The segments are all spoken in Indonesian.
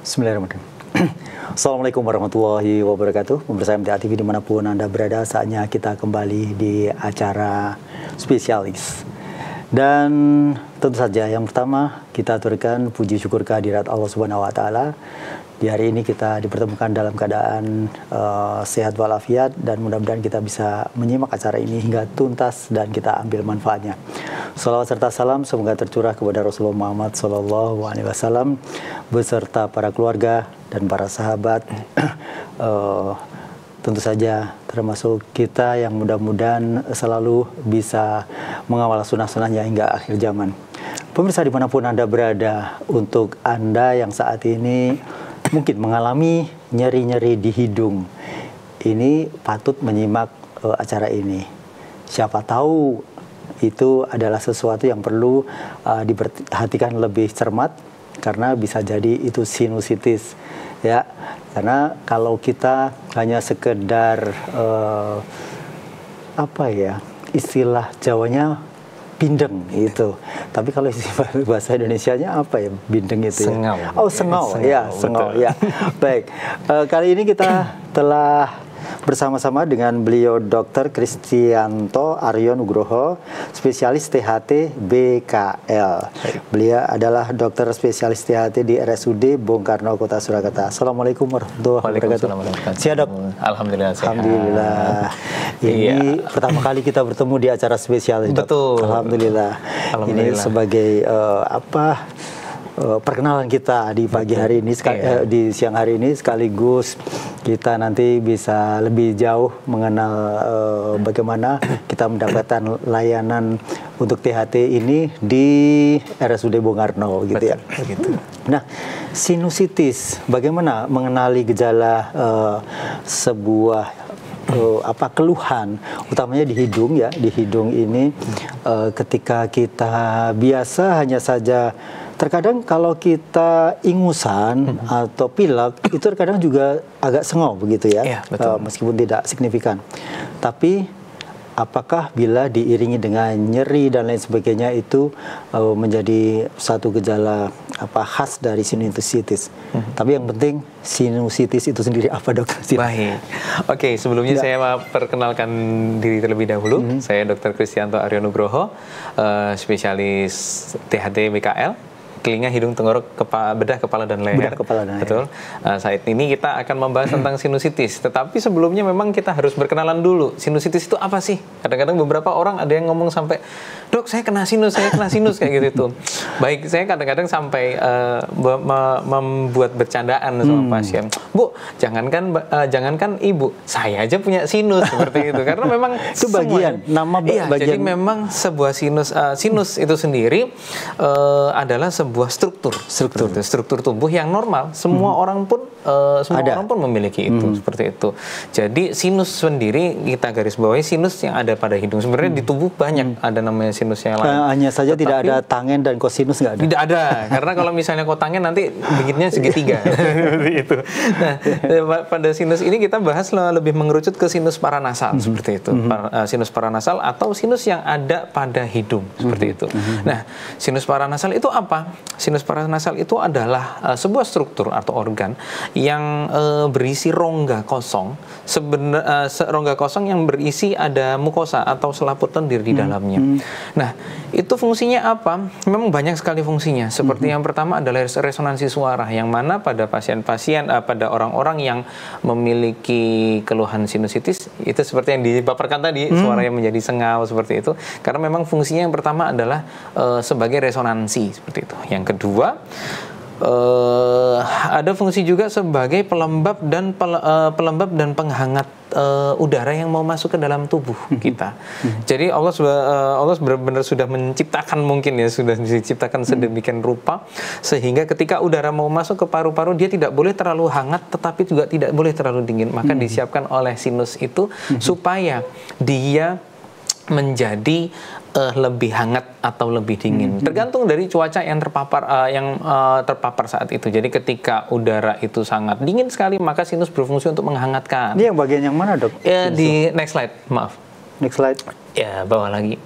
Bismillahirrahmanirrahim. Assalamualaikum warahmatullahi wabarakatuh. Pemirsa MTA TV dimanapun Anda berada, saatnya kita kembali di acara spesialis. Dan tentu saja yang pertama kita aturkan puji syukur kehadirat Allah Subhanahu wa taala. Di hari ini kita dipertemukan dalam keadaan sehat walafiat, dan mudah-mudahan kita bisa menyimak acara ini hingga tuntas dan kita ambil manfaatnya. Salawat serta salam semoga tercurah kepada Rasulullah Muhammad SAW beserta para keluarga dan para sahabat. Tentu saja termasuk kita yang mudah-mudahan selalu bisa mengawal sunnah-sunnahnya hingga akhir zaman. Pemirsa dimanapun Anda berada, untuk Anda yang saat ini mungkin mengalami nyeri-nyeri di hidung, ini patut menyimak acara ini. Siapa tahu itu adalah sesuatu yang perlu diperhatikan lebih cermat, karena bisa jadi itu sinusitis, ya. Karena kalau kita hanya sekedar istilah Jawanya bindeng itu. Tapi kalau bahasa Indonesianya apa ya bindeng itu? Sengau. Ya? Oh, sengau. Ya, sengau. Ya. Baik. Kali ini kita telah bersama-sama dengan beliau Dr. Kristianto Aryo Nugroho, spesialis THT BKL. Beliau adalah dokter spesialis THT di RSUD Bung Karno, Kota Surakarta. Assalamualaikum warahmatullahi wabarakatuh. Siap, Dok? Alhamdulillah sehat. Alhamdulillah. Ini pertama kali kita bertemu di acara spesial, Dok. Betul. Alhamdulillah. Ini sebagai perkenalan kita di pagi hari ini, di siang hari ini, sekaligus kita nanti bisa lebih jauh mengenal bagaimana kita mendapatkan layanan untuk THT ini di RSUD Bung Karno, gitu. Betul, ya. Begitu. Nah, sinusitis, bagaimana mengenali gejala sebuah keluhan, utamanya di hidung, ya. Di hidung ini ketika kita biasa hanya saja, terkadang kalau kita ingusan atau pilek, itu terkadang juga agak sengau begitu, ya, ya, betul. Meskipun tidak signifikan. Tapi apakah bila diiringi dengan nyeri dan lain sebagainya itu menjadi satu gejala khas dari sinusitis? Tapi yang penting sinusitis itu sendiri apa, Dok? Baik. Oke, sebelumnya saya perkenalkan diri terlebih dahulu. Saya Dr. Kristianto Aryo Nugroho, spesialis THT BKL. Telinga, hidung, tenggorok, bedah, kepala, dan leher. Bedah, kepala, dan Betul. Saat ini kita akan membahas tentang sinusitis. Tetapi sebelumnya memang kita harus berkenalan dulu. Sinusitis itu apa sih? Kadang-kadang beberapa orang ada yang ngomong sampai, "Dok, saya kena sinus kayak gitu." Baik, saya kadang-kadang sampai membuat bercandaan sama pasien. "Bu, jangankan ibu, saya aja punya sinus," seperti itu. Karena memang itu bagian bagian. Jadi memang sebuah sinus itu sendiri adalah sebuah struktur tubuh yang normal. Semua orang pun memiliki itu, seperti itu. Jadi sinus sendiri kita garis bawahi, sinus yang ada pada hidung. Sebenarnya di tubuh banyak ada namanya sinus yang lain. Hanya saja tidak ada tangen dan kosinus, nggak ada. Tidak ada, karena kalau misalnya kotangen nanti bikinnya segitiga. Seperti itu. Nah, pada sinus ini kita bahas lebih mengerucut ke sinus paranasal, seperti itu. Sinus paranasal atau sinus yang ada pada hidung, seperti itu. Nah, sinus paranasal itu apa? Sinus paranasal itu adalah sebuah struktur atau organ yang berisi rongga kosong. Rongga kosong yang berisi ada mukosa atau selaput lendir di dalamnya. Nah, itu fungsinya apa? Memang banyak sekali fungsinya. Seperti yang pertama adalah resonansi suara, yang mana pada pasien-pasien, pada orang-orang yang memiliki keluhan sinusitis, itu seperti yang dipaparkan tadi, suara yang menjadi sengau, seperti itu. Karena memang fungsinya yang pertama adalah sebagai resonansi, seperti itu. Yang kedua, ada fungsi juga sebagai pelembab dan penghangat udara yang mau masuk ke dalam tubuh kita. Jadi Allah benar-benar sudah menciptakan, mungkin ya, sudah diciptakan sedemikian rupa sehingga ketika udara mau masuk ke paru-paru, dia tidak boleh terlalu hangat tetapi juga tidak boleh terlalu dingin. Maka disiapkan oleh sinus itu supaya dia menjadi lebih hangat atau lebih dingin, tergantung dari cuaca yang terpapar saat itu. Jadi ketika udara itu sangat dingin sekali, maka sinus berfungsi untuk menghangatkan. Ini yang bagian yang mana, Dok? Di next slide, maaf. Next slide. Ya, bawah lagi.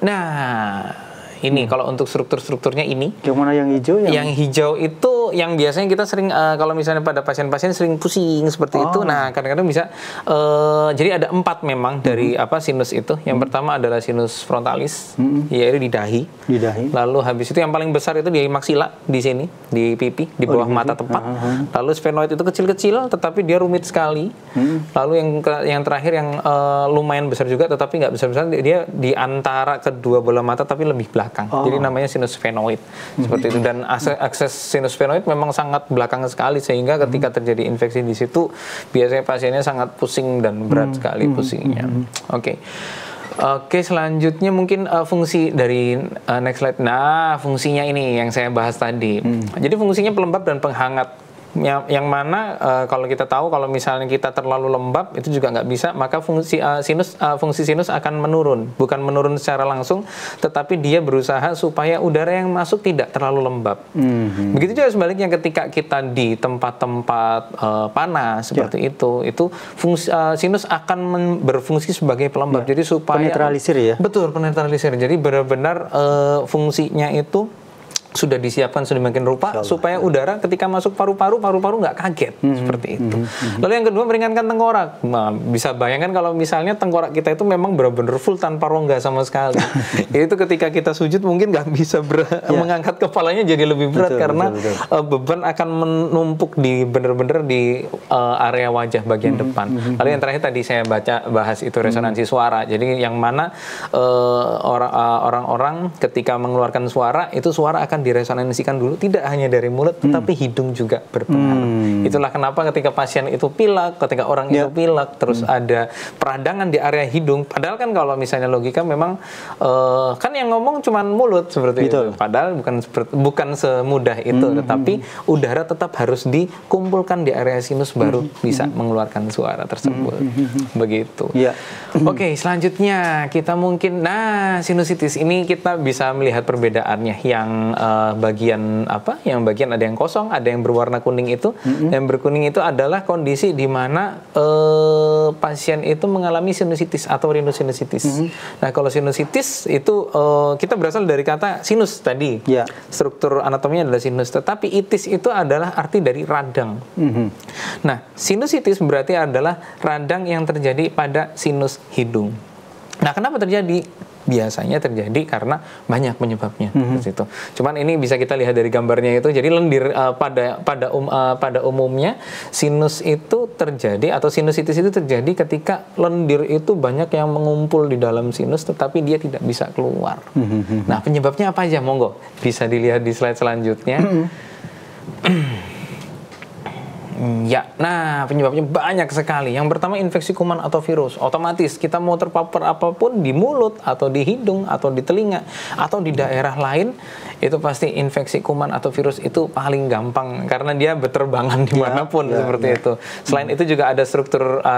Nah, ini kalau untuk struktur-strukturnya ini. Yang mana yang hijau? Yang hijau itu itu yang biasanya kita sering kalau misalnya pada pasien-pasien sering pusing seperti itu. Nah, kadang-kadang bisa jadi ada 4 memang dari sinus itu. Yang pertama adalah sinus frontalis, yaitu di dahi. Lalu habis itu yang paling besar itu di maksila, di sini, di pipi, di bawah mata tepat. Lalu sphenoid itu kecil-kecil tetapi dia rumit sekali. Lalu yang terakhir yang lumayan besar juga tetapi nggak besar-besar, dia di antara kedua bola mata tapi lebih belakang. Jadi namanya sinus sphenoid. Seperti itu, dan akses sinus sphenoid memang sangat belakang sekali sehingga ketika terjadi infeksi di situ biasanya pasiennya sangat pusing dan berat sekali pusingnya. Oke, selanjutnya mungkin fungsi dari next slide. Nah, fungsinya ini yang saya bahas tadi. Jadi fungsinya pelembab dan penghangat. Yang mana kalau kita tahu kalau misalnya kita terlalu lembab itu juga nggak bisa, maka fungsi sinus akan menurun, bukan menurun secara langsung, tetapi dia berusaha supaya udara yang masuk tidak terlalu lembab. Begitu juga sebaliknya ketika kita di tempat-tempat panas seperti itu sinus akan berfungsi sebagai pelembab. Jadi supaya penetralisir ya. Betul, penetralisir. Jadi benar-benar fungsinya itu sudah disiapkan sedemikian rupa supaya udara ketika masuk paru-paru nggak kaget seperti itu. Lalu yang kedua, meringankan tengkorak. Nah, bisa bayangkan kalau misalnya tengkorak kita itu memang benar-benar full tanpa rongga sama sekali. Itu ketika kita sujud mungkin nggak bisa mengangkat kepalanya jadi lebih berat karena beban akan menumpuk di benar-benar di area wajah bagian depan. Lalu yang terakhir tadi saya bahas itu resonansi suara. Jadi yang mana orang-orang ketika mengeluarkan suara itu suara akan diresonansikan dulu, tidak hanya dari mulut tetapi hidung juga berpengaruh. Itulah kenapa ketika pasien itu pilek, ketika orang itu pilek terus ada peradangan di area hidung, padahal kan kalau misalnya logika memang kan yang ngomong cuman mulut seperti itu, padahal bukan semudah itu, tetapi udara tetap harus dikumpulkan di area sinus baru bisa mengeluarkan suara tersebut. Begitu. Oke, selanjutnya kita mungkin sinusitis ini kita bisa melihat perbedaannya. Yang bagian ada yang kosong, ada yang berwarna kuning itu. Yang berkuning itu adalah kondisi di mana pasien itu mengalami sinusitis atau rhinosinusitis. Nah, kalau sinusitis itu kita berasal dari kata sinus tadi. Struktur anatominya adalah sinus, tetapi itis itu adalah arti dari radang. Nah, sinusitis berarti adalah radang yang terjadi pada sinus hidung. Nah, kenapa terjadi? Biasanya terjadi karena banyak penyebabnya. Itu. Cuman ini bisa kita lihat dari gambarnya itu. Jadi lendir pada umumnya sinus itu terjadi atau sinusitis itu terjadi ketika lendir itu banyak yang mengumpul di dalam sinus tetapi dia tidak bisa keluar. Nah, penyebabnya apa aja? Monggo bisa dilihat di slide selanjutnya. Nah, penyebabnya banyak sekali. Yang pertama, infeksi kuman atau virus. Otomatis kita mau terpapar apapun di mulut atau di hidung atau di telinga atau di daerah lain, itu pasti infeksi kuman atau virus itu paling gampang karena dia berterbangan dimanapun seperti itu. Selain itu juga ada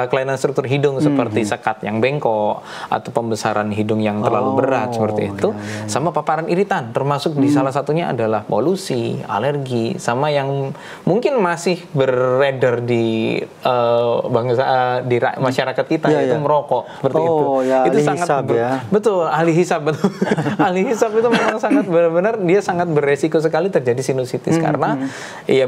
kelainan struktur hidung seperti sekat yang bengkok atau pembesaran hidung yang terlalu berat seperti itu. Sama paparan iritan, termasuk di salah satunya adalah polusi, alergi, sama yang mungkin masih beredar di di masyarakat kita yaitu merokok seperti itu. Itu sangat betul, ahli hisab betul. Ahli hisab itu memang sangat benar-benar dia sangat beresiko sekali terjadi sinusitis karena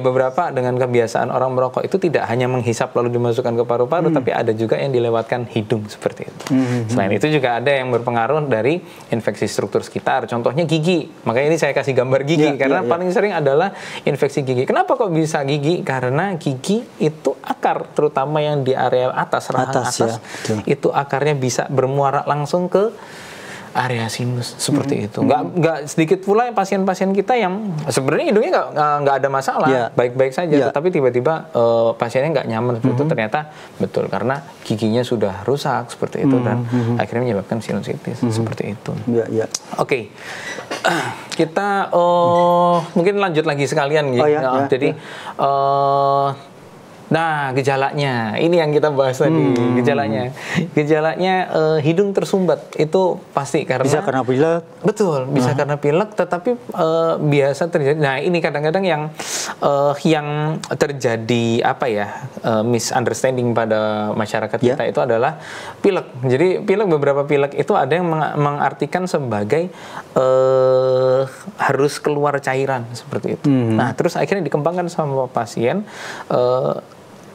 beberapa dengan kebiasaan orang merokok itu tidak hanya menghisap lalu dimasukkan ke paru-paru tapi ada juga yang dilewatkan hidung seperti itu. Selain itu juga ada yang berpengaruh dari infeksi struktur sekitar, contohnya gigi. Makanya ini saya kasih gambar gigi karena paling sering adalah infeksi gigi. Kenapa kok bisa gigi? Karena gigi itu akar, terutama yang di area atas, rahang atas itu akarnya bisa bermuara langsung ke area sinus seperti itu. Nggak sedikit pula pasien-pasien kita yang sebenarnya hidungnya nggak ada masalah, baik-baik saja, tetapi tiba-tiba pasiennya nggak nyaman seperti itu, ternyata betul karena giginya sudah rusak seperti itu dan akhirnya menyebabkan sinusitis seperti itu. Oke. Kita mungkin lanjut lagi sekalian gitu. Jadi Nah, gejalanya ini yang kita bahas tadi. Gejalanya hidung tersumbat itu pasti karena bisa karena pilek. Betul, bisa karena pilek, tetapi biasa terjadi. Nah, ini kadang-kadang yang terjadi misunderstanding pada masyarakat kita itu adalah pilek. Jadi beberapa pilek itu ada yang mengartikan sebagai harus keluar cairan seperti itu. Nah, terus akhirnya dikembangkan sama pasien.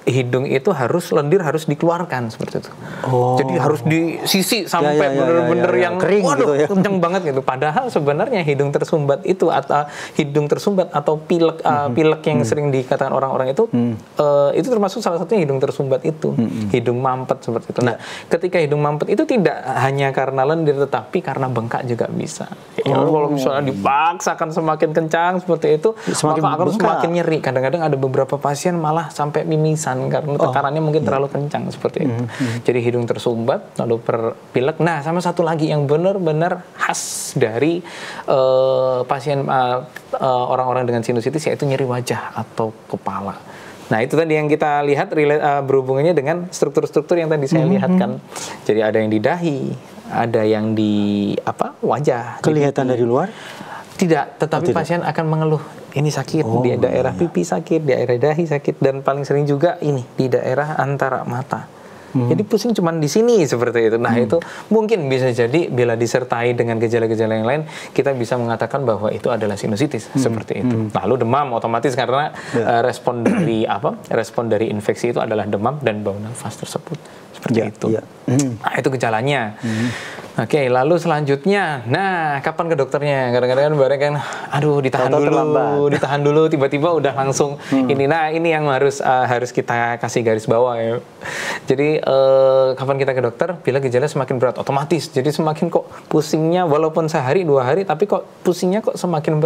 Hidung itu lendir harus dikeluarkan seperti itu. Jadi harus disisi sampai benar-benar yang kering waduh, gitu ya. kenceng banget gitu. Padahal sebenarnya hidung tersumbat atau pilek yang sering dikatakan orang-orang itu termasuk salah satunya hidung tersumbat itu. Hidung mampet seperti itu. Nah, ketika hidung mampet itu tidak hanya karena lendir tetapi karena bengkak juga bisa. Kalau misalnya dipaksakan semakin kencang seperti itu, maka akan semakin nyeri. Kadang-kadang ada beberapa pasien malah sampai mimisan karena tekanannya mungkin terlalu kencang seperti itu. Jadi hidung tersumbat, lalu pilek. Nah, sama satu lagi yang benar-benar khas dari pasien orang-orang dengan sinusitis yaitu nyeri wajah atau kepala. Nah, itu tadi yang kita lihat berhubungannya dengan struktur-struktur yang tadi saya lihatkan. Jadi ada yang di dahi, ada yang di wajah. Kelihatan dari luar? Tidak, tetapi pasien akan mengeluh. Ini sakit, di daerah pipi sakit, di daerah dahi sakit, dan paling sering juga ini di daerah antara mata. Jadi pusing cuma di sini seperti itu. Nah, itu mungkin bisa jadi bila disertai dengan gejala-gejala yang lain, kita bisa mengatakan bahwa itu adalah sinusitis seperti itu. Lalu demam otomatis karena respon dari infeksi itu adalah demam dan bau nafas tersebut. Seperti itu. Nah, itu gejalanya. Oke, lalu selanjutnya, nah kapan ke dokternya? Kadang-kadang bareng kan, aduh ditahan dulu, tiba-tiba udah langsung ini. Nah, ini yang harus kita kasih garis bawah ya. Jadi kapan kita ke dokter? Bila gejala semakin berat, otomatis. Jadi semakin kok pusingnya, walaupun sehari 2 hari, tapi kok pusingnya kok semakin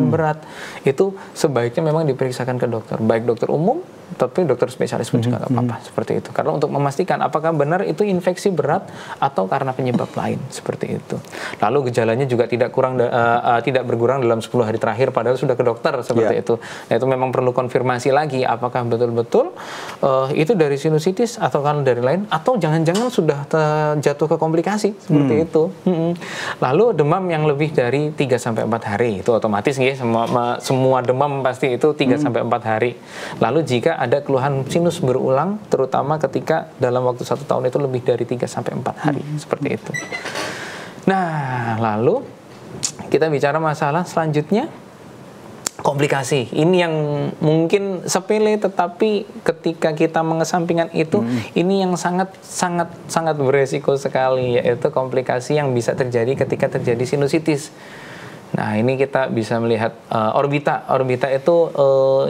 berat. Itu sebaiknya memang diperiksakan ke dokter, baik dokter umum, tapi dokter spesialis pun juga nggak apa-apa seperti itu. Karena untuk memastikan apakah benar itu infeksi berat atau karena penyebab lain seperti itu. Lalu gejalanya juga tidak berkurang dalam 10 hari terakhir padahal sudah ke dokter seperti itu. Nah, itu memang perlu konfirmasi lagi apakah betul-betul itu dari sinusitis atau kan dari lain atau jangan-jangan sudah jatuh ke komplikasi seperti itu. Lalu demam yang lebih dari 3 sampai 4 hari itu otomatis ya semua demam pasti itu 3 sampai 4 hari. Lalu jika ada keluhan sinus berulang terutama ketika dalam waktu 1 tahun itu lebih dari 3 sampai 4 hari seperti itu. Nah, lalu kita bicara masalah selanjutnya komplikasi. Ini yang mungkin sepele tetapi ketika kita mengesampingkan itu ini yang sangat beresiko sekali yaitu komplikasi yang bisa terjadi ketika terjadi sinusitis. Nah, ini kita bisa melihat orbita. Orbita itu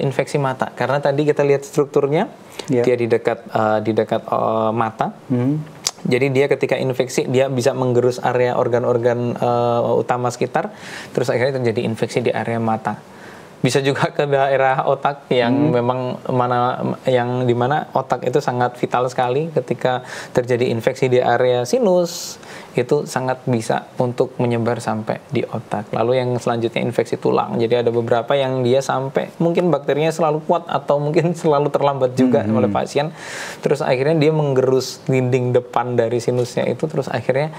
infeksi mata. Karena tadi kita lihat strukturnya, dia di dekat mata. Jadi dia ketika infeksi, dia bisa menggerus area organ-organ utama sekitar, terus akhirnya terjadi infeksi di area mata. Bisa juga ke daerah otak yang memang di mana otak itu sangat vital sekali ketika terjadi infeksi di area sinus itu sangat bisa untuk menyebar sampai di otak. Lalu yang selanjutnya infeksi tulang. Jadi ada beberapa yang dia sampai mungkin bakterinya selalu kuat atau mungkin selalu terlambat juga oleh pasien. Terus akhirnya dia menggerus dinding depan dari sinusnya itu terus akhirnya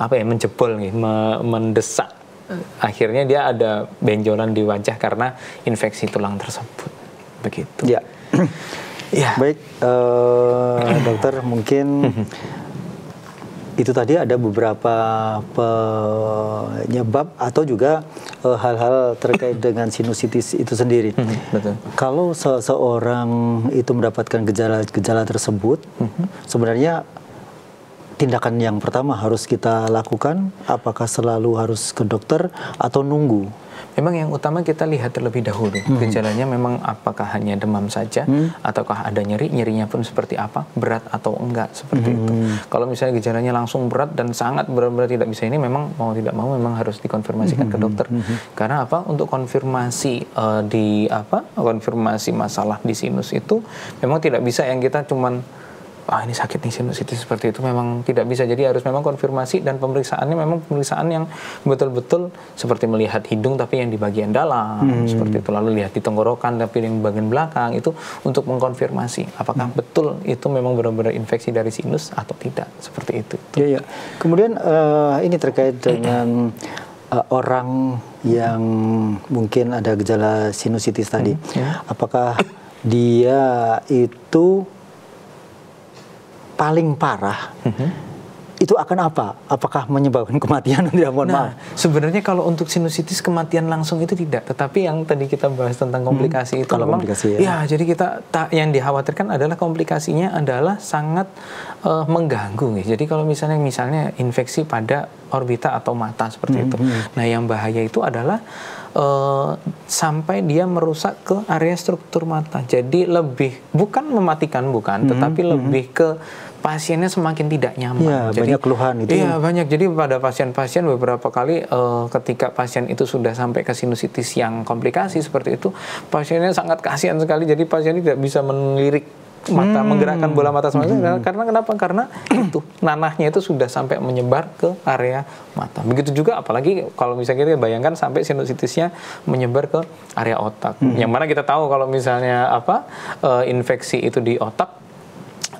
menjebol nih, mendesak. Akhirnya dia ada benjolan di wajah karena infeksi tulang tersebut. Begitu. Ya. Baik, dokter mungkin itu tadi ada beberapa penyebab atau juga hal-hal terkait dengan sinusitis itu sendiri. Betul. Kalau seseorang itu mendapatkan gejala tersebut, sebenarnya tindakan yang pertama harus kita lakukan, apakah selalu harus ke dokter atau nunggu? Memang yang utama kita lihat terlebih dahulu gejalanya memang apakah hanya demam saja ataukah ada nyerinya pun seperti apa, berat atau enggak seperti itu. Kalau misalnya gejalanya langsung berat dan sangat benar-benar tidak bisa ini memang mau tidak mau memang harus dikonfirmasikan ke dokter. Karena apa? Untuk konfirmasi konfirmasi masalah di sinus itu memang tidak bisa yang kita cuman ini sakit nih sinusitis seperti itu, memang tidak bisa. Jadi harus memang konfirmasi, dan pemeriksaannya memang pemeriksaan yang betul-betul seperti melihat hidung tapi yang di bagian dalam seperti itu, lalu lihat di tenggorokan tapi yang bagian belakang, itu untuk mengkonfirmasi apakah betul itu memang benar-benar infeksi dari sinus atau tidak, seperti itu. Iya, iya. Kemudian ini terkait dengan orang yang mungkin ada gejala sinusitis tadi, apakah dia itu paling parah, itu akan apa? Apakah menyebabkan kematian? Tidak, mohon maaf. Sebenarnya kalau untuk sinusitis kematian langsung itu tidak, tetapi yang tadi kita bahas tentang komplikasi itu memang, jadi kita yang dikhawatirkan adalah komplikasinya adalah sangat mengganggu. Jadi kalau misalnya infeksi pada orbita atau mata seperti itu, nah yang bahaya itu adalah sampai dia merusak ke area struktur mata. Jadi lebih bukan mematikan, tetapi lebih ke pasiennya semakin tidak nyaman. Ya, jadi banyak keluhan itu. Iya, banyak. Jadi pada pasien-pasien beberapa kali ketika pasien itu sudah sampai ke sinusitis yang komplikasi seperti itu, pasiennya sangat kasihan sekali. Jadi pasiennya tidak bisa melirik mata, menggerakkan bola mata semuanya. Karena kenapa? Karena itu nanahnya itu sudah sampai menyebar ke area mata. Begitu juga apalagi kalau misalnya kita bayangkan sampai sinusitisnya menyebar ke area otak. Yang mana kita tahu kalau misalnya infeksi itu di otak,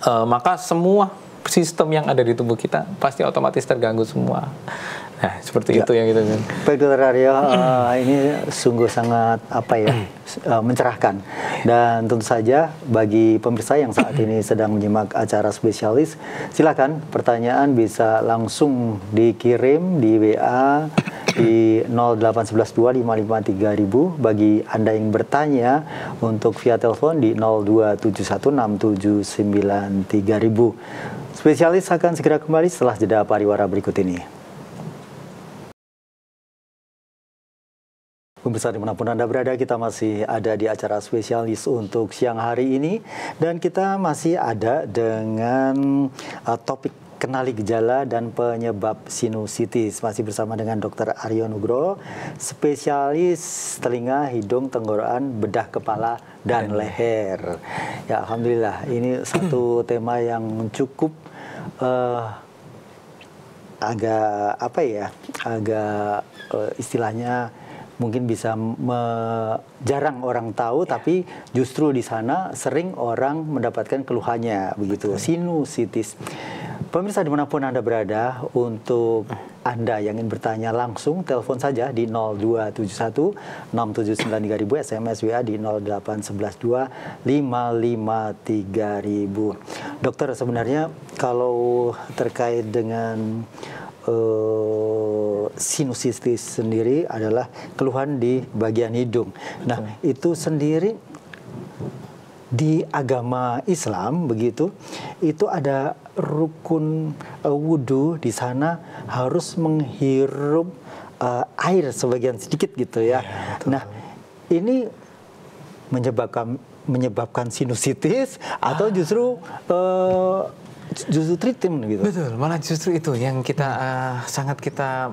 maka semua sistem yang ada di tubuh kita pasti otomatis terganggu semua. Nah, seperti itu yang kita lihat. Baik, Dr. Aryo, ini sungguh sangat mencerahkan. Dan tentu saja bagi pemirsa yang saat ini sedang menyimak acara spesialis, silakan pertanyaan bisa langsung dikirim di WA di 08112553000. Bagi Anda yang bertanya untuk via telepon di 02716793000. Spesialis akan segera kembali setelah jeda pariwara berikut ini. Pemirsa dimanapun Anda berada, kita masih ada di acara spesialis untuk siang hari ini, dan kita masih ada dengan topik kenali gejala dan penyebab sinusitis. Masih bersama dengan Dr. Aryo Nugroho, spesialis telinga, hidung, tenggorokan, bedah kepala, dan leher. Ya, alhamdulillah, ini satu tema yang cukup agak istilahnya mungkin bisa jarang orang tahu, tapi justru di sana sering orang mendapatkan keluhannya, begitu, sinusitis. Pemirsa dimanapun Anda berada, untuk Anda yang ingin bertanya langsung, telepon saja di 02716793000, SMS WA di 08112553000. Dokter, sebenarnya kalau terkait dengan sinusitis sendiri adalah keluhan di bagian hidung. Nah, itu sendiri di agama Islam begitu, itu ada rukun wudhu, di sana harus menghirup air sebagian sedikit gitu ya. Nah, ini menyebabkan sinusitis atau justru treatment gitu. Betul, malah justru itu yang kita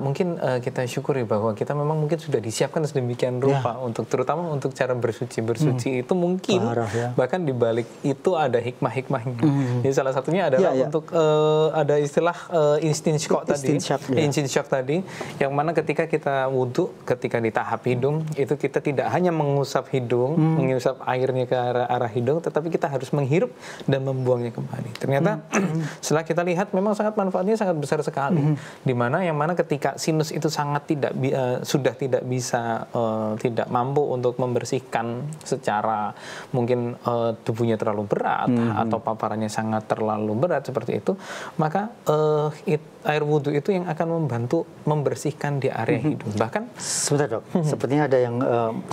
mungkin kita syukuri bahwa kita memang mungkin sudah disiapkan sedemikian rupa untuk, terutama untuk cara bersuci itu mungkin bahkan di balik itu ada hikmah-hikmahnya. Jadi salah satunya adalah untuk ada istilah istinsyaq tadi, yang mana ketika kita wudhu, ketika di tahap hidung itu kita tidak hanya mengusap hidung, mengusap airnya ke arah hidung, tetapi kita harus menghirup dan membuangnya kembali. Ternyata setelah kita lihat memang manfaatnya sangat besar sekali, yang mana ketika sinus itu sudah tidak bisa, tidak mampu untuk membersihkan secara mungkin tubuhnya terlalu berat atau paparannya sangat terlalu berat seperti itu, maka air wudhu itu yang akan membantu membersihkan di area hidung. Bahkan sebentar, Dok, sepertinya ada yang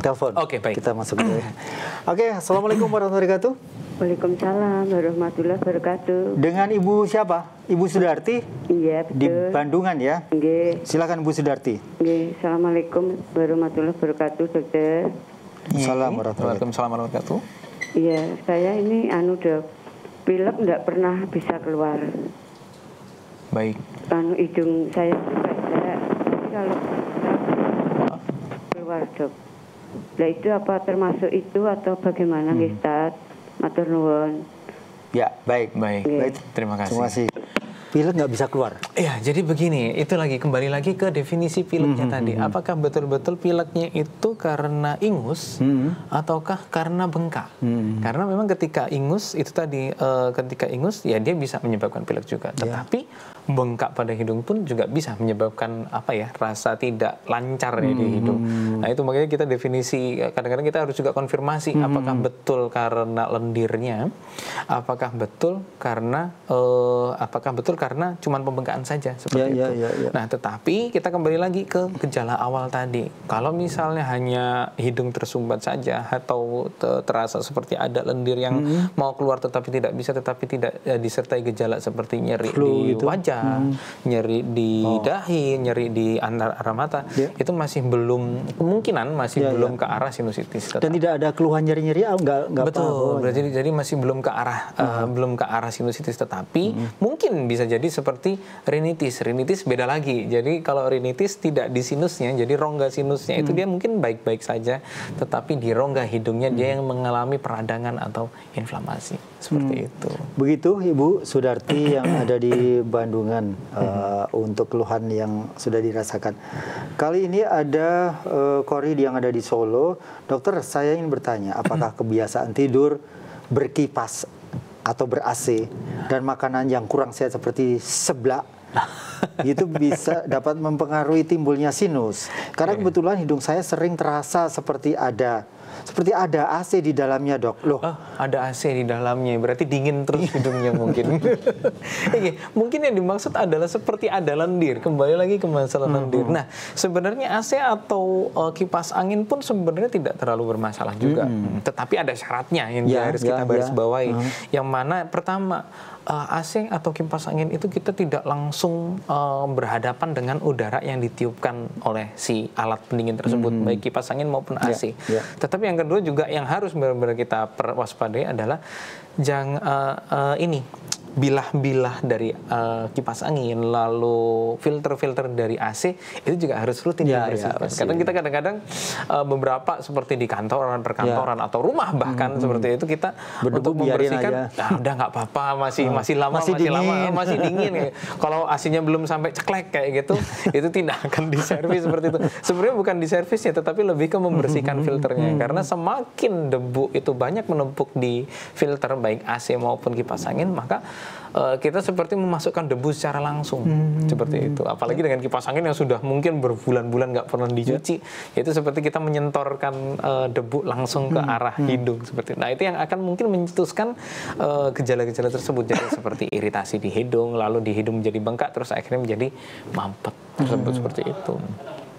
telepon. Oke, baik. Kita masuk ke Oke, assalamualaikum warahmatullahi wabarakatuh. Waalaikumsalam warahmatullahi wabarakatuh. Dengan Ibu siapa? Ibu Sudarti? Iya, betul. Di Bandungan ya? Nggih. Silakan Bu Sudarti. Nggih. Assalamualaikum warahmatullahi wabarakatuh, Dokter. Waalaikumsalam warahmatullahi wabarakatuh. Iya, saya ini Dok. Pilek enggak pernah bisa keluar. Baik. Hidung saya juga ada. Tapi kalau keluar, Dok. Nah, itu apa termasuk itu atau bagaimana, Ustaz? Matur nuwun. Ya, baik. Baik. Terima kasih. Terima kasih. Pilek nggak bisa keluar. Iya, jadi begini, itu kembali lagi ke definisi pileknya tadi. Apakah betul-betul pileknya itu karena ingus ataukah karena bengkak? Karena memang ketika ingus itu tadi, ketika ingus ya dia bisa menyebabkan pilek juga. Tetapi bengkak pada hidung pun juga bisa menyebabkan rasa tidak lancar di hidung. Nah itu makanya kita definisi, kadang-kadang kita harus juga konfirmasi apakah betul karena lendirnya, apakah betul karena cuman pembengkakan saja seperti itu. Nah, tetapi kita kembali lagi ke gejala awal tadi. Kalau misalnya hanya hidung tersumbat saja atau terasa seperti ada lendir yang mau keluar tetapi tidak bisa, tetapi tidak disertai gejala seperti nyeri di wajah, nyeri di dahi, nyeri di antara mata, itu masih belum kemungkinan belum ke arah sinusitis. Dan tidak ada keluhan nyeri-nyeri, enggak betul. Jadi masih belum ke arah sinusitis, tetapi mungkin bisa jadi seperti rinitis. Rinitis beda lagi. Jadi kalau rinitis tidak di sinusnya, jadi rongga sinusnya itu dia mungkin baik-baik saja, tetapi di rongga hidungnya dia yang mengalami peradangan atau inflamasi. Seperti itu. Begitu Ibu Sudarti yang ada di Bandungan untuk keluhan yang sudah dirasakan. Kali ini ada Korid yang ada di Solo. Dokter, saya ingin bertanya, apakah kebiasaan tidur berkipas atau ber-AC dan makanan yang kurang sehat seperti seblak itu bisa dapat mempengaruhi timbulnya sinus? Karena kebetulan hidung saya sering terasa seperti ada AC di dalamnya, Dok. Loh, ada AC di dalamnya, berarti dingin terus hidungnya mungkin. Mungkin yang dimaksud adalah seperti ada lendir. Kembali lagi ke masalah lendir. Nah, sebenarnya AC atau kipas angin pun sebenarnya tidak terlalu bermasalah juga. Tetapi ada syaratnya yang harus kita baris bawahi. Yang mana pertama, AC atau kipas angin itu kita tidak langsung berhadapan dengan udara yang ditiupkan oleh si alat pendingin tersebut, baik kipas angin maupun AC. Tetapi yang kedua juga yang harus benar-benar kita waspadai adalah bilah-bilah dari kipas angin, lalu filter-filter dari AC itu juga harus rutin dibersihkan. Karena kita kadang-kadang beberapa seperti di kantoran, perkantoran atau rumah bahkan seperti itu kita untuk membersihkan, udah nggak apa-apa, masih lama, masih dingin. Kalau AC-nya belum sampai ceklek kayak gitu, itu tidak akan diservis seperti itu. Sebenarnya bukan diservisnya, tetapi lebih ke membersihkan filternya. Karena semakin debu itu banyak menumpuk di filter baik AC maupun kipas angin, maka kita seperti memasukkan debu secara langsung seperti itu. Apalagi dengan kipas angin yang sudah mungkin berbulan-bulan nggak pernah dicuci, itu seperti kita menyentorkan debu langsung ke arah hidung seperti itu. Nah itu yang akan mungkin mencetuskan gejala-gejala tersebut, jadi seperti iritasi di hidung, lalu di hidung menjadi bengkak, terus akhirnya menjadi mampet tersebut seperti itu.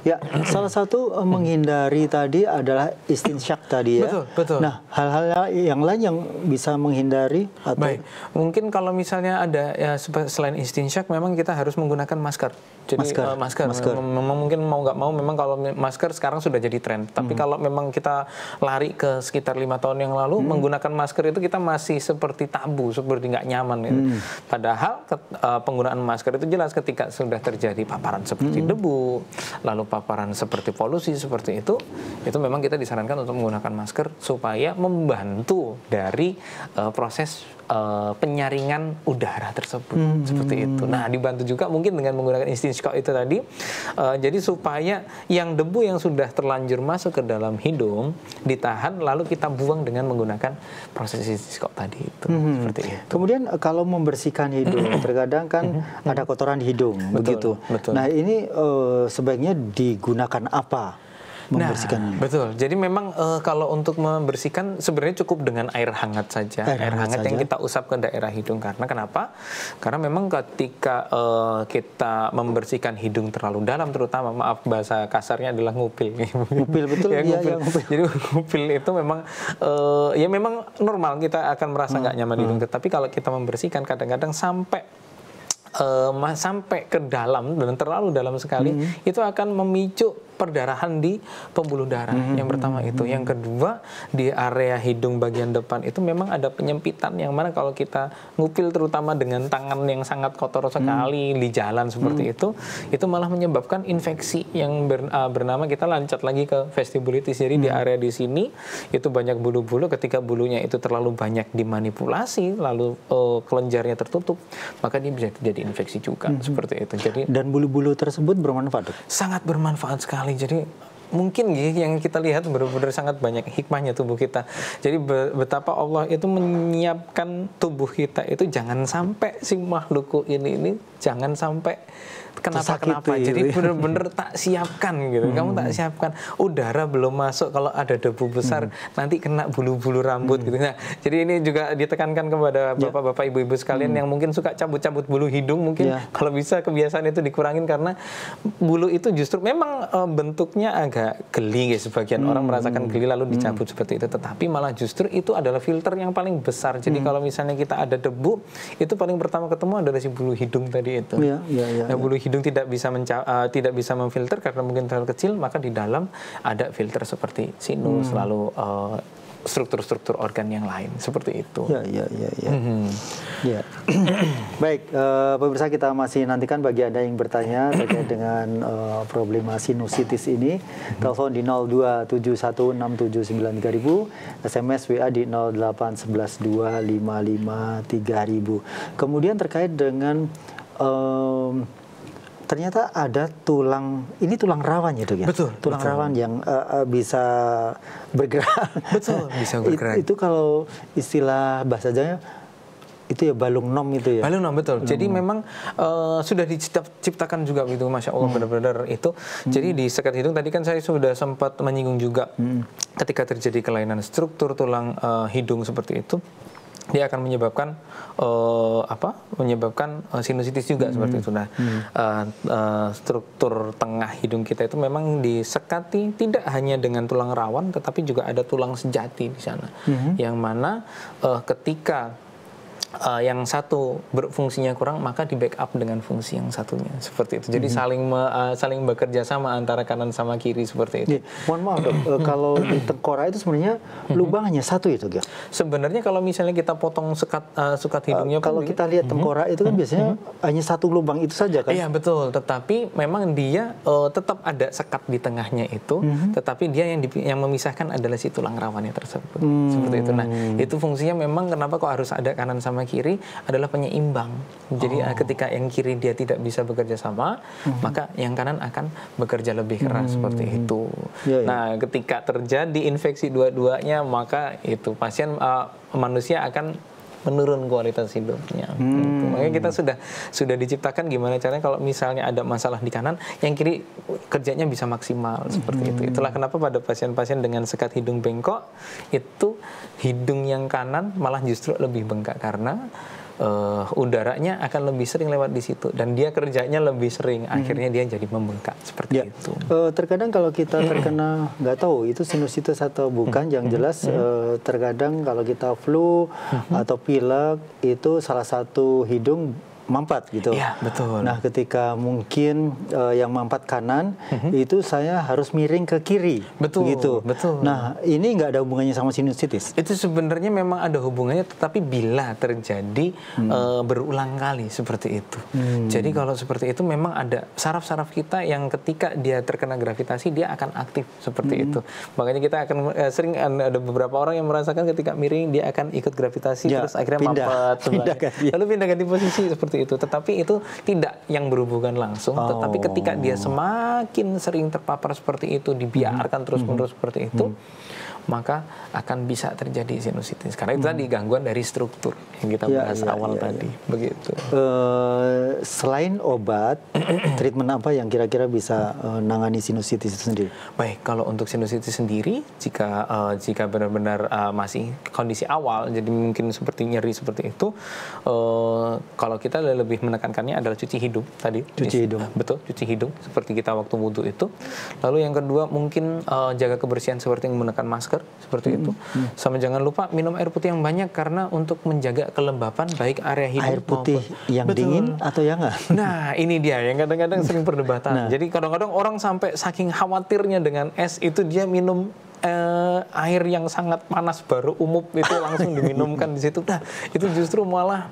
Ya, salah satu menghindari tadi adalah istinsyak tadi ya. Betul. Nah, hal-hal yang lain yang bisa menghindari atau? Baik, mungkin kalau misalnya ada selain istinsyak, memang kita harus menggunakan masker. Jadi masker. Memang mungkin mau nggak mau, memang kalau masker sekarang sudah jadi tren. Tapi kalau memang kita lari ke sekitar 5 tahun yang lalu, menggunakan masker itu kita masih seperti tabu, seperti nggak nyaman. Gitu. Padahal penggunaan masker itu jelas ketika sudah terjadi paparan seperti debu, lalu paparan seperti polusi seperti itu memang kita disarankan untuk menggunakan masker supaya membantu dari proses penyaringan udara tersebut seperti itu. Nah, dibantu juga mungkin dengan menggunakan istinsyaq itu tadi. Jadi supaya yang debu yang sudah terlanjur masuk ke dalam hidung ditahan, lalu kita buang dengan menggunakan proses istinsyaq tadi itu. Seperti itu. Kemudian kalau membersihkan hidung, terkadang kan ada kotoran di hidung, begitu. Betul. Nah, ini sebaiknya digunakan apa? Membersihkannya. Betul. Jadi memang kalau untuk membersihkan sebenarnya cukup dengan air hangat saja. Air hangat yang kita usap ke daerah hidung. Karena kenapa? Karena memang ketika kita membersihkan hidung terlalu dalam, terutama bahasa kasarnya adalah ngupil. Ngupil, betul. Ngupil. Jadi ngupil itu memang ya memang normal kita akan merasa nggak nyaman di hidung. Tetapi kalau kita membersihkan kadang-kadang sampai ke dalam dan terlalu dalam sekali, itu akan memicu perdarahan di pembuluh darah. Yang pertama itu. Yang kedua, di area hidung bagian depan itu memang ada penyempitan yang mana kalau kita ngupil terutama dengan tangan yang sangat kotor sekali di jalan seperti itu malah menyebabkan infeksi yang bernama, kita lanjut lagi ke vestibulitis. Jadi di area di sini itu banyak bulu-bulu, ketika bulunya itu terlalu banyak dimanipulasi lalu kelenjarnya tertutup, maka dia bisa jadi infeksi juga seperti itu. Jadi dan bulu-bulu tersebut bermanfaat, Dok? Sangat bermanfaat sekali. Jadi mungkin yang kita lihat benar-benar sangat banyak hikmahnya tubuh kita. Jadi betapa Allah itu menyiapkan tubuh kita itu jangan sampai si makhluk ini jangan sampai kenapa-kenapa. Jadi benar-benar tak siapkan gitu. Kamu tak siapkan. Udara belum masuk, kalau ada debu besar nanti kena bulu-bulu rambut gitu. Nah, jadi ini juga ditekankan kepada bapak-bapak, ibu-ibu sekalian yang mungkin suka cabut-cabut bulu hidung, mungkin kalau bisa kebiasaan itu dikurangin, karena bulu itu justru memang bentuknya agak geli ya, sebagian orang merasakan geli lalu dicabut seperti itu, tetapi malah justru itu adalah filter yang paling besar. Jadi kalau misalnya kita ada debu, itu paling pertama ketemu adalah si bulu hidung tadi itu. Nah, bulu hidung tidak bisa memfilter karena mungkin terlalu kecil, maka di dalam ada filter seperti sinus, lalu struktur-struktur organ yang lain seperti itu. Baik, pemirsa, kita masih nantikan bagi Anda yang bertanya terkait dengan problema sinusitis ini. Telepon di 02716793000, SMS WA di 08112553000. Kemudian terkait dengan ternyata ada tulang rawan ya, Dok ya? Betul. Tulang rawan yang bisa bergerak. Betul, bisa bergerak. Itu kalau istilah bahasa Jawanya itu ya balung nom itu ya. Balung nom, betul. Jadi memang sudah diciptakan juga gitu, Masya Allah, benar-benar itu. Jadi di sekat hidung tadi kan saya sudah sempat menyinggung juga, ketika terjadi kelainan struktur tulang hidung seperti itu, dia akan menyebabkan sinusitis juga seperti itu. Nah, struktur tengah hidung kita itu memang disekati tidak hanya dengan tulang rawan, tetapi juga ada tulang sejati di sana, yang mana ketika yang satu berfungsinya kurang, maka di backup dengan fungsi yang satunya seperti itu. Jadi saling bekerja sama antara kanan sama kiri seperti itu. Mohon maaf, Dok, kalau di tengkorak itu sebenarnya lubang hanya satu itu, ya? Sebenarnya kalau misalnya kita potong sukat hidungnya, kalau kita lihat tengkorak itu kan biasanya hanya satu lubang itu saja kan? Iya, betul. Tetapi memang dia tetap ada sekat di tengahnya itu, tetapi dia yang memisahkan adalah si tulang rawannya tersebut. Seperti itu. Nah, itu fungsinya memang kenapa kok harus ada kanan sama kiri adalah penyeimbang. Jadi ketika yang kiri dia tidak bisa bekerja sama, maka yang kanan akan bekerja lebih keras seperti itu. Nah, ketika terjadi infeksi dua-duanya, maka itu pasien manusia akan menurun kualitas hidupnya. Makanya kita sudah diciptakan gimana caranya kalau misalnya ada masalah di kanan, yang kiri kerjanya bisa maksimal seperti itu. Itulah kenapa pada pasien-pasien dengan sekat hidung bengkok itu hidung yang kanan malah justru lebih bengkak karena udaranya akan lebih sering lewat di situ dan dia kerjanya lebih sering, akhirnya dia jadi membengkak seperti itu. Terkadang kalau kita terkena, nggak tahu itu sinusitis atau bukan, yang jelas terkadang kalau kita flu atau pilek itu salah satu hidung mampat gitu. Iya, betul. Nah, ketika mungkin yang mampat kanan itu saya harus miring ke kiri. Betul, gitu. Betul. Nah, ini nggak ada hubungannya sama sinusitis? Itu sebenarnya memang ada hubungannya, tetapi bila terjadi berulang kali seperti itu. Jadi kalau seperti itu memang ada saraf-saraf kita yang ketika dia terkena gravitasi dia akan aktif seperti itu. Makanya kita akan sering ada beberapa orang yang merasakan ketika miring dia akan ikut gravitasi terus akhirnya mampet. Lalu pindah ganti posisi seperti itu. Tetapi itu tidak yang berhubungan langsung. Tetapi ketika dia semakin sering terpapar seperti itu, dibiarkan terus-menerus seperti itu, maka akan bisa terjadi sinusitis. Karena itu tadi gangguan dari struktur yang kita bahas awal tadi. Begitu. Selain obat, treatment apa yang kira-kira bisa nangani sinusitis itu sendiri? Baik, kalau untuk sinusitis sendiri, jika benar-benar masih kondisi awal, jadi mungkin seperti nyeri seperti itu, kalau kita boleh lebih menekankannya adalah cuci hidung tadi. Cuci hidung. Betul, cuci hidung seperti kita waktu wudhu itu. Lalu yang kedua mungkin jaga kebersihan seperti menggunakan masker seperti itu. Sama jangan lupa minum air putih yang banyak karena untuk menjaga kelembapan baik area hidung. Air putih yang dingin atau yang enggak? Nah, ini dia yang kadang-kadang sering perdebatan. Jadi kadang-kadang orang sampai saking khawatirnya dengan es itu dia minum air yang sangat panas baru itu langsung diminumkan di situ. Nah, itu justru malah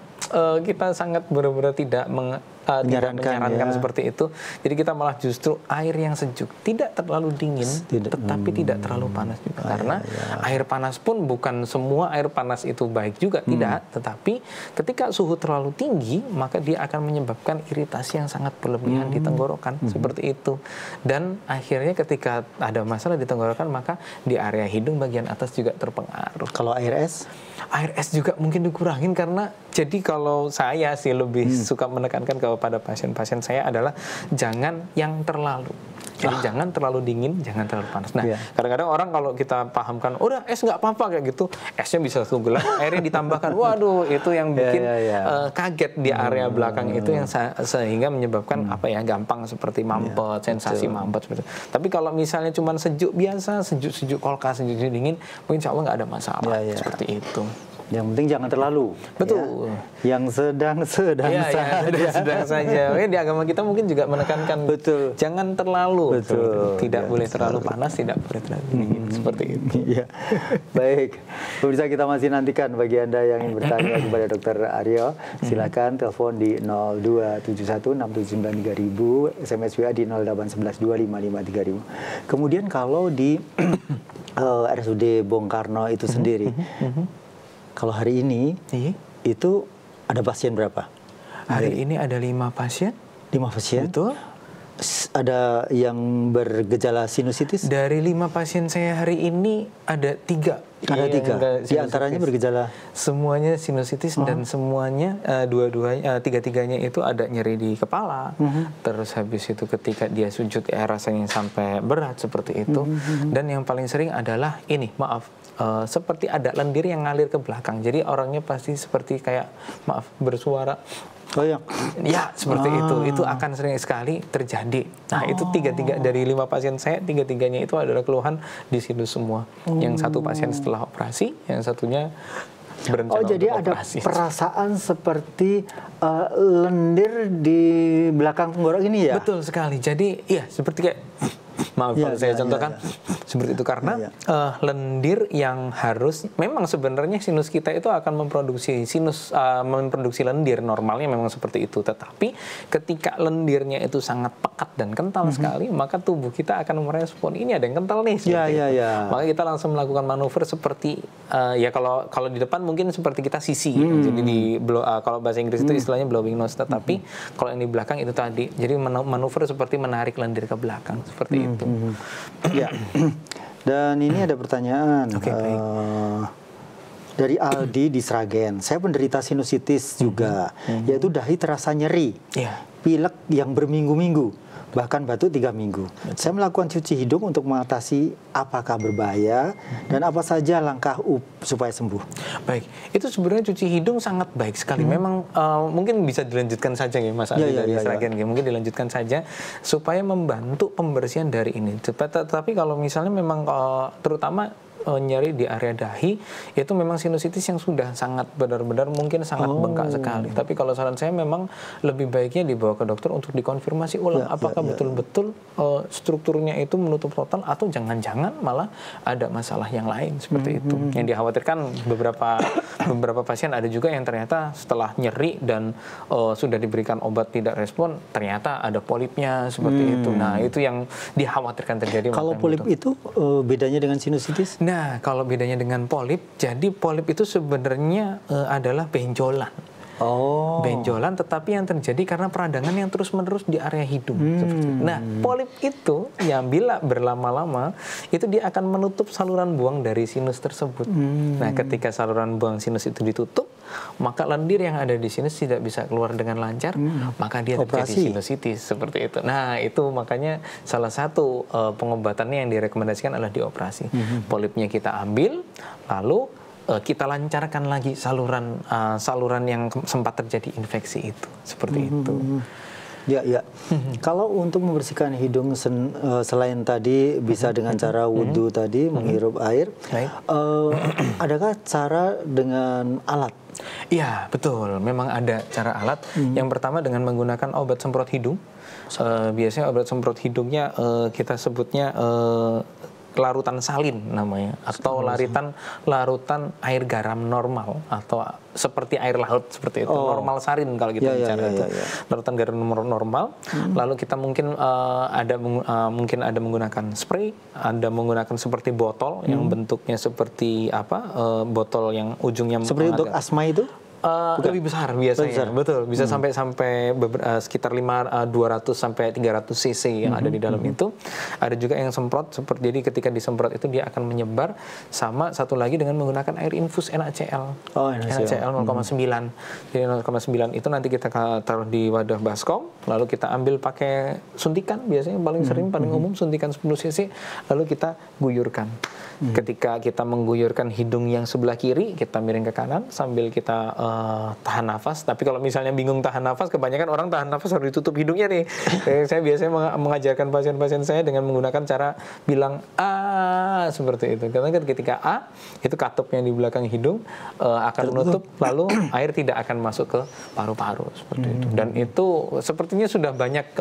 kita sangat benar-benar tidak menyarankan seperti itu. Jadi kita malah justru air yang sejuk, tidak terlalu dingin, tetapi tidak terlalu panas juga. Karena air panas pun bukan semua air panas itu baik juga, tidak. Tetapi ketika suhu terlalu tinggi, maka dia akan menyebabkan iritasi yang sangat berlebihan di tenggorokan, seperti itu. Dan akhirnya ketika ada masalah di tenggorokan, maka di area hidung bagian atas juga terpengaruh. Kalau air es? Air es juga mungkin dikurangin karena jadi kalau saya sih lebih suka menekankan kepada pasien-pasien saya adalah jangan yang terlalu. Jadi jangan terlalu dingin, jangan terlalu panas. Nah, kadang-kadang orang kalau kita pahamkan, udah es nggak apa-apa kayak gitu, esnya bisa 1 gelas, airnya ditambahkan, waduh itu yang bikin kaget di area belakang itu yang sehingga menyebabkan gampang seperti mampet, sensasi mampet seperti itu. Tapi kalau misalnya cuma sejuk biasa, sejuk kulkas, sejuk dingin, mungkin insya Allah nggak ada masalah seperti itu. Yang penting jangan terlalu. Betul. Ya. Yang sedang-sedang saja. Sedang saja. Di agama kita mungkin juga menekankan jangan terlalu. Betul. Tidak boleh terlalu panas, tidak boleh terlalu dingin. Seperti itu. Iya. Baik. Pemirsa, kita masih nantikan bagi Anda yang ingin bertanya kepada Dr. Aryo, silakan telepon di 02716793.000, SMS WA di 08112553.000. Kemudian kalau di RSUD Bung Karno itu sendiri, kalau hari ini itu ada pasien berapa? Hari ini ada 5 pasien. 5 pasien? Betul. Ada yang bergejala sinusitis? Dari 5 pasien saya hari ini ada 3. Ada 3. Di antaranya bergejala? Semuanya sinusitis dan semuanya tiga-tiganya itu ada nyeri di kepala. Terus habis itu ketika dia sujud rasanya sampai berat seperti itu. Dan yang paling sering adalah ini, seperti ada lendir yang ngalir ke belakang. Jadi orangnya pasti seperti kayak bersuara. Ya, seperti itu. Itu akan sering sekali terjadi. Nah, itu 3 dari 5 pasien saya, 3-tiganya itu adalah keluhan di sinus semua. Yang satu pasien setelah operasi, yang satunya berencana jadi untuk ada operasi. Perasaan seperti lendir di belakang tenggorok ini ya? Betul sekali. Jadi, seperti kayak kalau saya contohkan seperti itu karena lendir yang harus memang sebenarnya sinus kita itu akan memproduksi memproduksi lendir normalnya memang seperti itu, tetapi ketika lendirnya itu sangat pekat dan kental sekali, maka tubuh kita akan merespon ini ada yang kental nih maka kita langsung melakukan manuver seperti kalau di depan mungkin seperti kita sisi jadi kalau bahasa Inggris itu istilahnya blowing nose, tetapi kalau yang di belakang itu tadi jadi manuver seperti menarik lendir ke belakang seperti itu. Ya. Dan ini ada pertanyaan dari Aldi di Sragen. Saya penderita sinusitis juga, yaitu dahi terasa nyeri, pilek yang berminggu-minggu, bahkan batuk 3 minggu. Saya melakukan cuci hidung untuk mengatasi, apakah berbahaya dan apa saja langkah supaya sembuh? Baik, itu sebenarnya cuci hidung sangat baik sekali. Memang mungkin bisa dilanjutkan saja ya Mas Adi dari Sragen. Mungkin dilanjutkan saja supaya membantu pembersihan dari ini. Tetapi kalau misalnya memang terutama nyeri di area dahi itu memang sinusitis yang sudah sangat benar-benar mungkin sangat bengkak sekali. Tapi kalau saran saya memang lebih baiknya dibawa ke dokter untuk dikonfirmasi ulang apakah betul-betul strukturnya itu menutup total atau jangan-jangan malah ada masalah yang lain seperti itu. Yang dikhawatirkan beberapa pasien ada juga yang ternyata setelah nyeri dan sudah diberikan obat tidak respon ternyata ada polipnya seperti itu. Nah, itu yang dikhawatirkan terjadi. Kalau polip itu bedanya dengan sinusitis? Nah, kalau bedanya dengan polip, jadi polip itu sebenarnya adalah benjolan. Benjolan, tetapi yang terjadi karena peradangan yang terus-menerus di area hidung. Nah, polip itu yang bila berlama-lama itu dia akan menutup saluran buang dari sinus tersebut. Nah, ketika saluran buang sinus itu ditutup, maka lendir yang ada di sinus tidak bisa keluar dengan lancar, maka dia terjadi sinusitis seperti itu. Nah, itu makanya salah satu pengobatannya yang direkomendasikan adalah dioperasi. Polipnya kita ambil, lalu kita lancarkan lagi saluran yang sempat terjadi infeksi itu, seperti itu. Ya, ya. Kalau untuk membersihkan hidung selain tadi bisa dengan cara wudhu tadi, menghirup air, adakah cara dengan alat? Iya, betul. Memang ada cara alat. Yang pertama dengan menggunakan obat semprot hidung. Biasanya obat semprot hidungnya kita sebutnya larutan salin namanya, atau larutan air garam normal, atau seperti air laut seperti itu, normal sarin kalau kita bicara itu. Larutan garam normal. Lalu kita mungkin ada menggunakan spray, ada menggunakan seperti botol yang bentuknya seperti botol yang ujungnya seperti untuk asma itu. Lebih besar biasanya, betul, bisa sampai sekitar 200 sampai 300 cc yang ada di dalam itu. Ada juga yang semprot, jadi ketika disemprot itu dia akan menyebar. Sama satu lagi dengan menggunakan air infus NaCl, NaCl 0,9. Jadi 0,9 itu nanti kita taruh di wadah baskom, lalu kita ambil pakai suntikan, biasanya paling sering, paling umum suntikan 10 cc, lalu kita guyurkan. Ketika kita mengguyurkan hidung yang sebelah kiri, kita miring ke kanan sambil kita tahan nafas. Tapi kalau misalnya bingung tahan nafas, kebanyakan orang tahan nafas harus ditutup hidungnya nih. Saya biasanya mengajarkan pasien-pasien saya dengan menggunakan cara bilang A seperti itu. Karena ketika A, itu katup yang di belakang hidung akan menutup, lalu air tidak akan masuk ke paru-paru seperti itu. Dan itu sepertinya sudah banyak,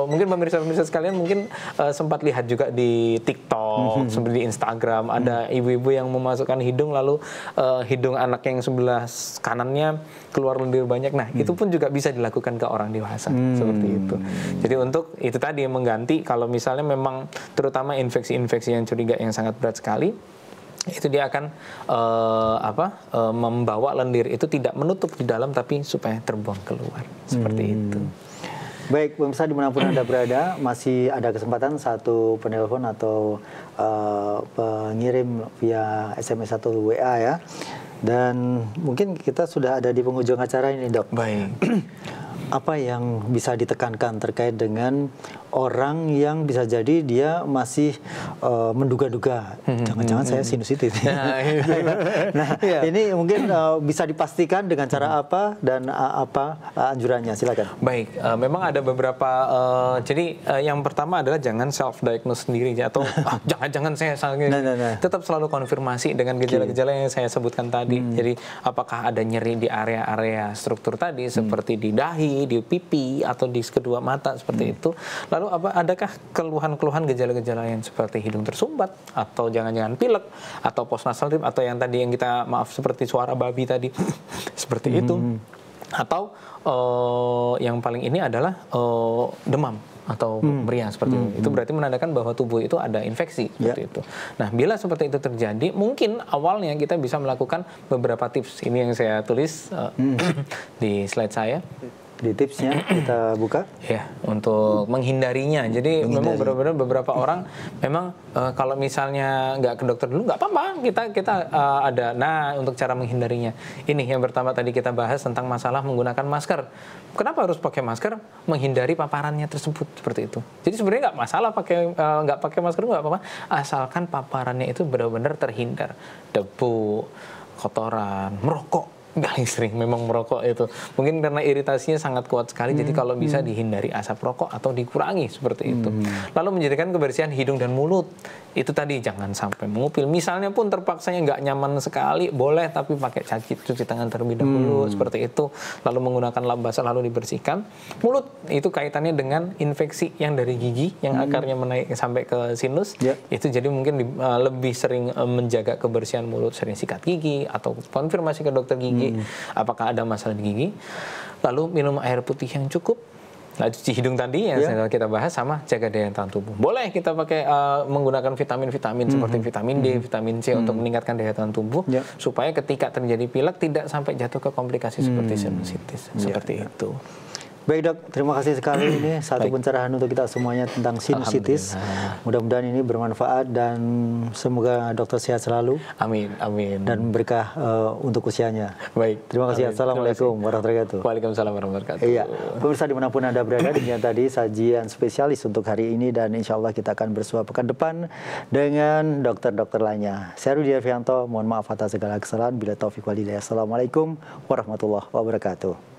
mungkin pemirsa-pemirsa sekalian mungkin sempat lihat juga di TikTok, seperti di Instagram. Ada ibu-ibu yang memasukkan hidung, lalu hidung anak yang sebelah kanannya keluar lendir banyak. Nah, itu pun juga bisa dilakukan ke orang dewasa seperti itu. Jadi untuk itu tadi mengganti, kalau misalnya memang terutama infeksi-infeksi yang curiga yang sangat berat sekali, itu dia akan membawa lendir itu tidak menutup di dalam, tapi supaya terbuang keluar seperti itu. Baik, pemirsa dimanapun Anda berada, masih ada kesempatan satu penelpon atau pengirim via SMS atau WA ya. Dan mungkin kita sudah ada di penghujung acara ini, Dok. Baik. Apa yang bisa ditekankan terkait dengan orang yang bisa jadi dia masih menduga-duga, jangan-jangan saya sinusitis. Nah, ini mungkin bisa dipastikan dengan cara apa dan apa anjurannya, silakan. Baik, memang ada beberapa. Jadi yang pertama adalah jangan self-diagnose sendiri atau jangan-jangan saya tetap selalu konfirmasi dengan gejala-gejala yang saya sebutkan tadi. Jadi apakah ada nyeri di area-area struktur tadi seperti di dahi, di pipi, atau di kedua mata seperti itu. Lalu adakah keluhan-keluhan gejala-gejala yang seperti hidung tersumbat, atau jangan-jangan pilek, atau postnasal drip, atau yang tadi yang kita seperti suara babi tadi seperti itu. Atau yang paling ini adalah demam atau meriang seperti itu. Itu berarti menandakan bahwa tubuh itu ada infeksi seperti itu. Nah, bila seperti itu terjadi, mungkin awalnya kita bisa melakukan beberapa tips. Ini yang saya tulis di slide saya. Di tipsnya kita buka ya, untuk menghindarinya. Jadi memang benar-benar beberapa orang memang kalau misalnya nggak ke dokter dulu nggak apa-apa, kita ada. Nah, untuk cara menghindarinya ini yang pertama tadi kita bahas tentang masalah menggunakan masker. Kenapa harus pakai masker? Menghindari paparannya tersebut seperti itu. Jadi sebenarnya nggak masalah nggak pakai masker, nggak apa-apa, asalkan paparannya itu benar-benar terhindar. Debu, kotoran, merokok. Paling sering memang merokok itu. Mungkin karena iritasinya sangat kuat sekali, jadi kalau bisa dihindari asap rokok atau dikurangi seperti itu. Lalu menjadikan kebersihan hidung dan mulut. Itu tadi, jangan sampai mengupil. Misalnya pun terpaksanya nggak nyaman sekali, boleh, tapi pakai cuci tangan terlebih dahulu, seperti itu. Lalu menggunakan lap basah, lalu dibersihkan. Mulut, itu kaitannya dengan infeksi yang dari gigi, yang akarnya menaik sampai ke sinus. Itu jadi mungkin lebih sering menjaga kebersihan mulut, sering sikat gigi, atau konfirmasi ke dokter gigi, apakah ada masalah di gigi. Lalu minum air putih yang cukup. Nah, cuci hidung tadi yang kita bahas, sama jaga daya tahan tubuh. Boleh kita pakai menggunakan vitamin-vitamin seperti vitamin D, vitamin C untuk meningkatkan daya tahan tubuh supaya ketika terjadi pilek tidak sampai jatuh ke komplikasi seperti sinusitis seperti itu. Baik dok, terima kasih sekali ini satu pencerahan untuk kita semuanya tentang sinusitis. Mudah-mudahan ini bermanfaat dan semoga dokter sehat selalu. Amin, amin. Dan berkah untuk usianya. Baik. Terima kasih. Amin. Assalamualaikum warahmatullahi wabarakatuh. Waalaikumsalam warahmatullahi wabarakatuh. Iya, pemirsa dimanapun Anda berada, demikian tadi sajian spesialis untuk hari ini dan insya Allah kita akan bersua pekan depan dengan dokter-dokter lainnya. Saya Rudi Arfianto, mohon maaf atas segala kesalahan. Bila taufik walhidayah. Assalamualaikum warahmatullahi wabarakatuh.